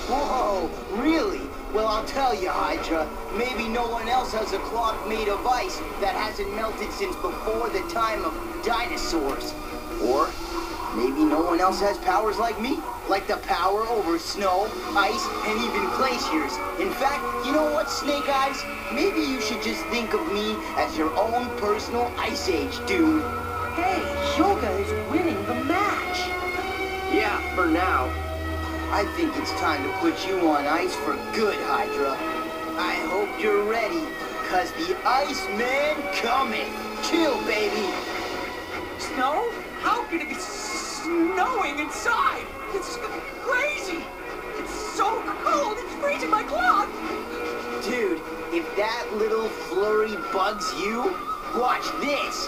Whoa, really? Well, I'll tell you, Hydra. Maybe no one else has a clock made of ice that hasn't melted since before the time of dinosaurs. Or maybe no one else has powers like me. Like the power over snow, ice, and even glaciers. In fact, you know what, Snake Eyes? Maybe you should just think of me as your own personal Ice Age dude. Hey, Hyuga is winning the match. Yeah, for now. I think it's time to put you on ice for good, Hydra. I hope you're ready, 'cause the Iceman cometh. Chill, baby. Snow? How can it be snowing inside? It's crazy! It's so cold, it's freezing my clock! Dude, if that little flurry bugs you, watch this.